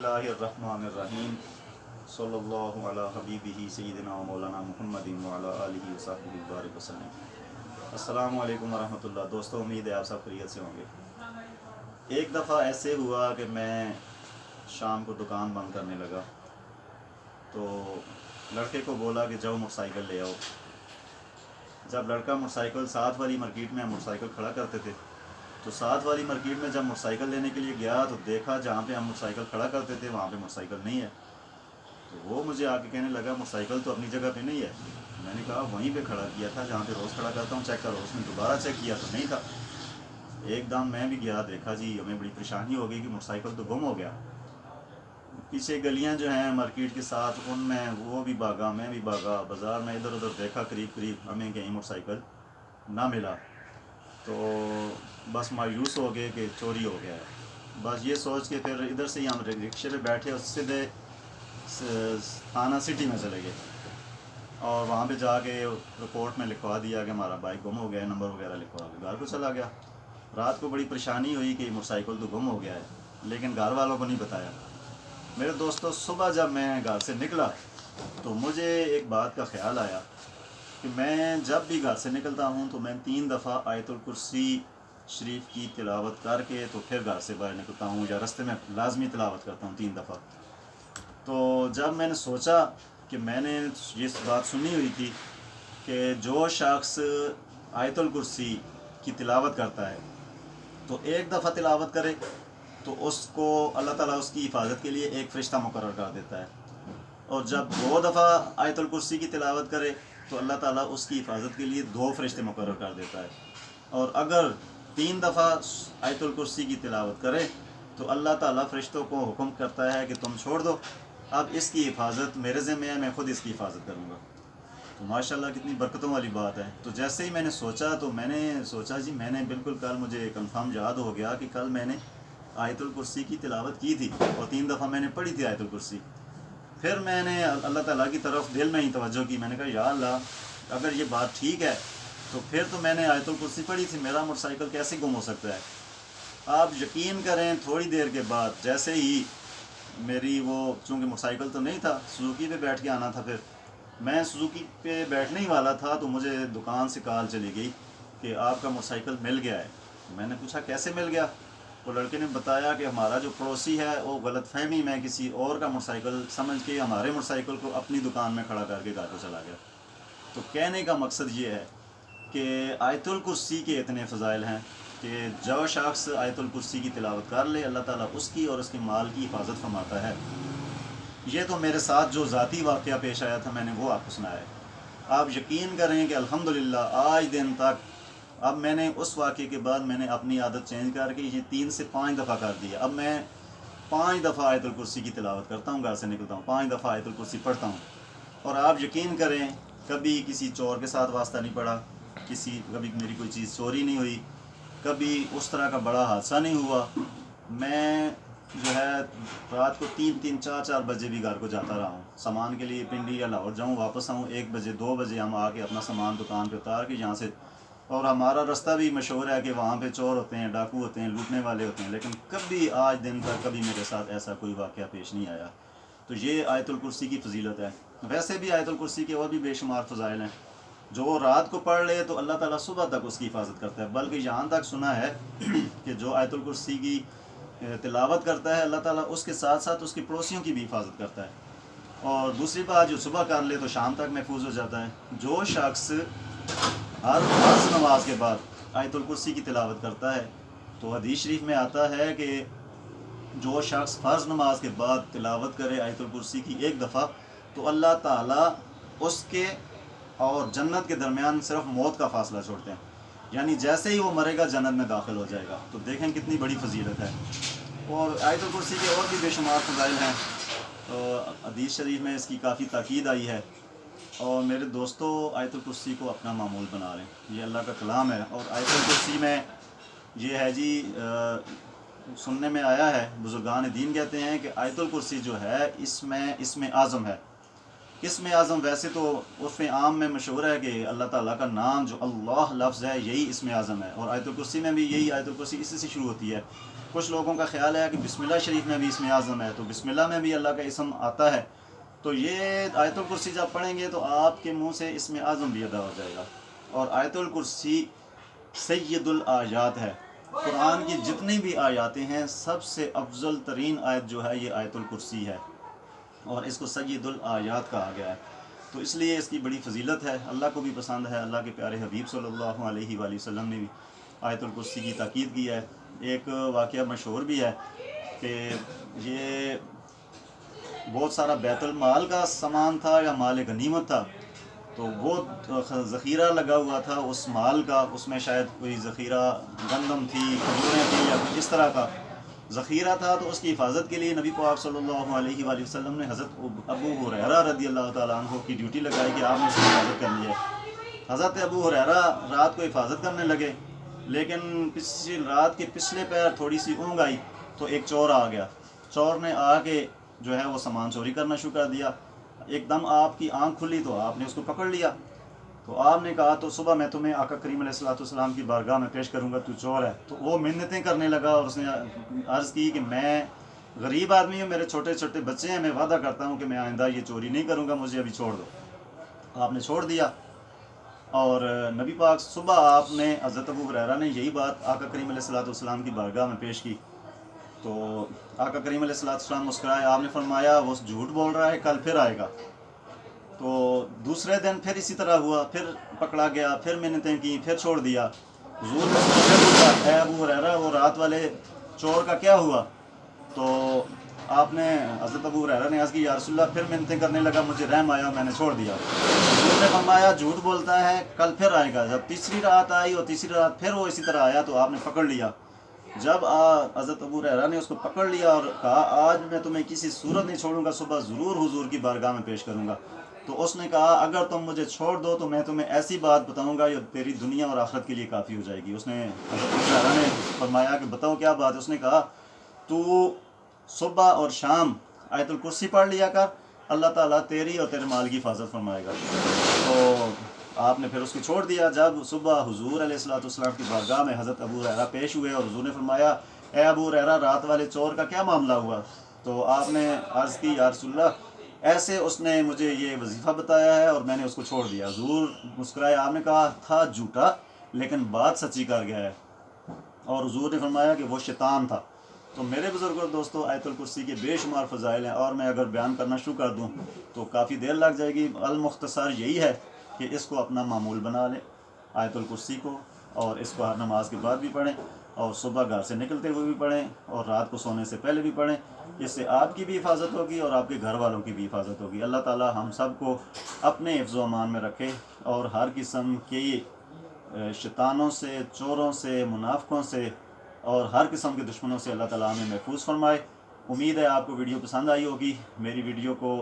Bismillahirrahmanirrahim. Sallallahu ala habibihi sayyidina wa maulana Muhammadin wa ala alihi wa sahbihi barik वसल्लम. अस्सलामु अलैकुम वरहमतुल्लाह. दोस्तों, उम्मीद है आप सब खैरियत से होंगे. एक दफ़ा ऐसे हुआ कि मैं शाम को दुकान बंद करने लगा तो लड़के को बोला कि जाओ मोटरसाइकिल ले आओ. जब लड़का मोटरसाइकिल साथ वाली मार्केट में मोटरसाइकिल खड़ा करते थे तो साथ वाली मार्केट में जब मोटरसाइकिल लेने के लिए गया तो देखा जहाँ पे हम मोटरसाइकिल खड़ा करते थे वहाँ पे मोटरसाइकिल नहीं है. तो वो मुझे आके कहने लगा मोटरसाइकिल तो अपनी जगह पे नहीं है. मैंने कहा वहीं पे खड़ा किया था जहाँ पे रोज़ खड़ा करता हूँ, चेक करो. उसने दोबारा चेक किया तो नहीं था. एकदम मैं भी गया, देखा जी हमें बड़ी परेशानी हो गई कि मोटरसाइकिल तो गुम हो गया. पीछे गलियाँ जो हैं मार्केट के साथ उनमें वो भी भागा, मैं भी भागा, बाज़ार में इधर उधर देखा, करीब करीब हमें कहीं मोटरसाइकिल ना मिला. तो बस मायूस हो गए कि चोरी हो गया है. बस ये सोच के फिर इधर से ही हम रिक्शे पे बैठे और सीधे थाना सिटी में चले गए और वहाँ पे जाके रिपोर्ट में लिखवा दिया कि हमारा बाइक गुम हो गया है, नंबर वगैरह लिखवा के घर को चला गया. रात को बड़ी परेशानी हुई कि मोटरसाइकिल तो गुम हो गया है, लेकिन घर वालों को नहीं बताया. मेरे दोस्तों, सुबह जब मैं घर से निकला तो मुझे एक बात का ख्याल आया कि मैं जब भी घर से निकलता हूँ तो मैं 3 दफ़ा आयतुल कुर्सी शरीफ की तिलावत करके तो फिर घर से बाहर निकलता हूँ, या रास्ते में लाजमी तिलावत करता हूँ 3 दफ़ा. तो जब मैंने सोचा कि मैंने ये बात सुनी हुई थी कि जो शख्स आयतुल कुर्सी की तिलावत करता है तो एक दफ़ा तिलावत करे तो उसको अल्लाह ताला उसकी हिफाजत के लिए एक फ़रिश्ता मुकर्रर कर देता है, और जब 2 दफ़ा आयतुल कुर्सी की तिलावत करे तो अल्लाह ताला उसकी हिफाजत के लिए 2 फ़रिश्ते मुकर्रर कर देता है. और अगर 3 दफ़ा आयतुल कुर्सी की तिलावत करे तो अल्लाह ताला फ़रिश्तों को हुक्म करता है कि तुम छोड़ दो, अब इसकी हिफाजत मेरे ज़िम्मे है, मैं ख़ुद इसकी हिफाजत करूँगा. तो माशाल्लाह कितनी बरकतों वाली बात है. तो जैसे ही मैंने सोचा तो मैंने सोचा जी मैंने बिल्कुल कल मुझे कंफर्म याद हो गया कि कल मैंने आयतुल कुर्सी की तिलावत की थी और 3 दफ़ा मैंने पढ़ी थी आयतुल कुर्सी. फिर मैंने अल्लाह ताला की तरफ दिल में ही तवज्जो की. मैंने कहा या अल्लाह, अगर ये बात ठीक है तो फिर तो मैंने आयतुल कुर्सी पढ़ी थी, मेरा मोटरसाइकिल कैसे गुम हो सकता है. आप यकीन करें, थोड़ी देर के बाद जैसे ही मेरी वो, चूँकि मोटरसाइकिल तो नहीं था, सुजुकी पे बैठ के आना था, फिर मैं सुजुकी पे बैठने ही वाला था तो मुझे दुकान से कॉल चली गई कि आपका मोटरसाइकिल मिल गया है. मैंने पूछा कैसे मिल गया. वो लड़के ने बताया कि हमारा जो पड़ोसी है वो गलतफहमी में किसी और का मोटरसाइकिल समझ के हमारे मोटरसाइकिल को अपनी दुकान में खड़ा करके घर को चला गया. तो कहने का मकसद ये है कि आयतुल कुर्सी के इतने फ़ज़ाइल हैं कि जो शख्स आयतुल कुर्सी की तिलावत कर ले अल्लाह ताला उसकी और उसके माल की हिफाजत फरमाता है. ये तो मेरे साथ जो ज़ाती वाक़या पेश आया था मैंने वो आपको सुनाया है. आप यकीन करें कि अल्हम्दुलिल्लाह आज दिन तक, अब मैंने उस वाक़े के बाद मैंने अपनी आदत चेंज करके ये 3 से 5 दफ़ा कर दिया. अब मैं 5 दफ़ा आयतुल कुर्सी की तिलावत करता हूँ, घर से निकलता हूँ 5 दफ़ा आयतुल कुर्सी पढ़ता हूँ. और आप यकीन करें कभी किसी चोर के साथ वास्ता नहीं पड़ा, कभी मेरी कोई चीज़ चोरी नहीं हुई, कभी उस तरह का बड़ा हादसा नहीं हुआ. मैं जो है रात को 3-3, 4-4 बजे भी घर को जाता रहा हूँ सामान के लिए. पिंडी या लाहौर जाऊँ वापस आऊँ 1 बजे 2 बजे हम आके अपना सामान दुकान पे उतार के यहाँ से. और हमारा रास्ता भी मशहूर है कि वहाँ पे चोर होते हैं, डाकू होते हैं, लूटने वाले होते हैं, लेकिन कभी आज दिन तक कभी मेरे साथ ऐसा कोई वाक़या पेश नहीं आया. तो ये आयतुल कुर्सी की फजीलत है. वैसे भी आयतुल कुर्सी के और भी बेशुमार फ़ज़ाइल हैं. जो रात को पढ़ ले तो अल्लाह ताला सुबह तक उसकी हिफाजत करता है. बल्कि यहाँ तक सुना है कि जो आयतुल कुर्सी की तिलावत करता है अल्लाह ताला उसके साथ साथ उसके पड़ोसियों की भी हिफाजत करता है. और दूसरी बात, जो सुबह कर ले तो शाम तक महफूज हो जाता है. जो शख्स हर फर्ज नमाज के बाद आयतुल कुर्सी की तिलावत करता है तो हदीस शरीफ में आता है कि जो शख्स फ़र्ज़ नमाज के बाद तिलावत करे आयतुल कुर्सी की 1 दफ़ा तो अल्लाह ताला उसके और जन्नत के दरमियान सिर्फ मौत का फ़ासला छोड़ते हैं, यानी जैसे ही वो मरेगा जन्नत में दाखिल हो जाएगा. तो देखें कितनी बड़ी फजीलत है. और आयतुल कुर्सी के और भी बेशुमार फ़ज़ाइल हैं. तो हदीस शरीफ में इसकी काफ़ी ताकीद आई है. और मेरे दोस्तों, आयतुल कुर्सी को अपना मामूल बना लें. ये अल्लाह का कलाम है. और आयतुल कुर्सी में ये है जी, सुनने में आया है, बुज़ुर्गान दीन कहते हैं कि आयतुल कुर्सी जो है इसमें आज़म है. اسم اعظم ویسے تو عرف عام میں مشہور ہے کہ اللہ تعالیٰ کا نام جو اللہ لفظ ہے یہی اسم اعظم ہے، اور آیت الکرسی میں بھی یہی، آیت الکرسی اسی سے شروع ہوتی ہے۔ کچھ لوگوں کا خیال ہے کہ بسم اللہ شریف میں بھی اسم اعظم ہے، تو بسم اللہ میں بھی اللہ کا اسم آتا ہے، تو یہ آیت الکرسی جب پڑھیں گے تو آپ کے منہ سے اسم اعظم بھی ادا ہو جائے گا۔ اور آیت الکرسی سید الآیات ہے، قرآن کی جتنی بھی آیاتیں ہیں سب سے افضل ترین آیت جو ہے یہ آیت الکرسی ہے، اور اس کو سید الآیات کہا گیا ہے، تو اس لیے اس کی بڑی فضیلت ہے، اللہ کو بھی پسند ہے۔ اللہ کے پیارے حبیب صلی اللہ علیہ وآلہ وسلم نے بھی آیت الکرسی کی تاکید کی ہے۔ ایک واقعہ مشہور بھی ہے کہ یہ بہت سارا بیت المال کا سامان تھا یا مال غنیمت تھا، تو وہ ذخیرہ لگا ہوا تھا اس مال کا، اس میں شاید کوئی ذخیرہ گندم تھی، کھجوریں تھیں، یا کچھ اس طرح کا ذخیرہ تھا، تو اس کی حفاظت کے لیے نبی پاک صلی اللہ علیہ وآلہ وسلم نے حضرت ابو ہریرہ رضی اللہ تعالیٰ عنہ کی ڈیوٹی لگائی کہ آپ نے اس کی حفاظت کرنی ہے۔ حضرت ابو ہریرہ رات کو حفاظت کرنے لگے، لیکن رات کے پچھلے پیر تھوڑی سی اونگ آئی تو ایک چور آ گیا، چور نے آ کے جو ہے وہ سامان چوری کرنا شروع کر دیا۔ ایک دم آپ کی آنکھ کھلی تو آپ نے اس کو پکڑ لیا، تو آپ نے کہا تو صبح میں تمہیں آقا کریم علیہ السلام کی بارگاہ میں پیش کروں گا، تو چور ہے۔ تو وہ منتیں کرنے لگا اور اس نے عرض کی کہ میں غریب آدمی ہوں، میرے چھوٹے چھوٹے بچے ہیں، میں وعدہ کرتا ہوں کہ میں آئندہ یہ چوری نہیں کروں گا، مجھے ابھی چھوڑ دو۔ آپ نے چھوڑ دیا، اور نبی پاک صبح آپ نے حضرت ابو ہریرہ نے یہی بات آقا کریم علیہ السلام کی بارگاہ میں پیش کی، تو آقا کریم علیہ السلام مسکرائے، آپ نے فرمایا وہ جھوٹ بول رہا ہے، کل پھر آئے گا۔ تو دوسرے دن پھر اسی طرح ہوا، پھر پکڑا گیا، پھر منتیں کی، پھر چھوڑ دیا۔ حضور نے پھر پوچھا، اے ابو ہریرہ وہ رات والے چور کا کیا ہوا؟ تو آپ نے حضرت ابو ہریرہ نے عرض کی، یا رسول اللہ پھر منتیں کرنے لگا، مجھے رحم آیا، میں نے چھوڑ دیا۔ حضور نے فرمایا جھوٹ بولتا ہے، کل پھر آئے گا۔ جب تیسری رات آئی اور تیسری رات پھر وہ اسی طرح آیا تو آپ نے پکڑ لیا۔ جب حضرت ابو ہریرہ نے اس کو پکڑ لیا اور کہا آج میں تمہیں کسی صورت نہیں چھوڑوں گا، صبح ضرور حضور کی بارگاہ میں پیش کروں گا، تو اس نے کہا اگر تم مجھے چھوڑ دو تو میں تمہیں ایسی بات بتاؤں گا جو تیری دنیا اور آخرت کے لیے کافی ہو جائے گی۔ اس نے حضرت ابو ہریرہ نے فرمایا کہ بتاؤ کیا بات ہے؟ اس نے کہا تو صبح اور شام آیت الکرسی پڑھ لیا کر، اللہ تعالیٰ تیری اور تیرے مال کی حفاظت فرمائے گا۔ تو آپ نے پھر اس کو چھوڑ دیا۔ جب صبح حضور علیہ السلام کی بارگاہ میں حضرت ابو ہریرہ پیش ہوئے اور حضور نے فرمایا اے ابو ہریرہ رات والے چور کا کیا معاملہ ہوا؟ تو آپ نے عرض کی یا رسول اللہ ایسے اس نے مجھے یہ وظیفہ بتایا ہے اور میں نے اس کو چھوڑ دیا۔ حضور مسکرائے، آپ نے کہا تھا جھوٹا لیکن بات سچی کر گیا ہے، اور حضور نے فرمایا کہ وہ شیطان تھا۔ تو میرے بزرگوں دوستو آیت الکرسی کے بے شمار فضائل ہیں، اور میں اگر بیان کرنا شروع کر دوں تو کافی دیر لگ جائے گی۔ المختصر یہی ہے کہ اس کو اپنا معمول بنا لیں، آیت الکرسی کو، اور اس کو ہر نماز کے بعد بھی پڑھیں، اور صبح گھر سے نکلتے ہوئے بھی پڑھیں، اور رات کو سونے سے پہلے بھی پڑھیں۔ اس سے آپ کی بھی حفاظت ہوگی اور آپ کے گھر والوں کی بھی حفاظت ہوگی۔ اللہ تعالی ہم سب کو اپنے حفظ و امان میں رکھے، اور ہر قسم کی شیطانوں سے، چوروں سے، منافقوں سے اور ہر قسم کے دشمنوں سے اللہ تعالیٰ ہمیں محفوظ فرمائے۔ امید ہے آپ کو ویڈیو پسند آئی ہوگی۔ میری ویڈیو کو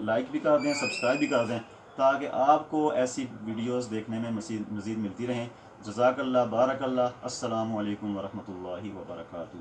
لائک بھی کر دیں، سبسکرائب بھی کر دیں، تاکہ آپ کو ایسی ویڈیوز دیکھنے میں مزید ملتی رہیں۔ جزاک اللہ، بارک اللہ، السلام علیکم ورحمۃ اللہ وبرکاتہ۔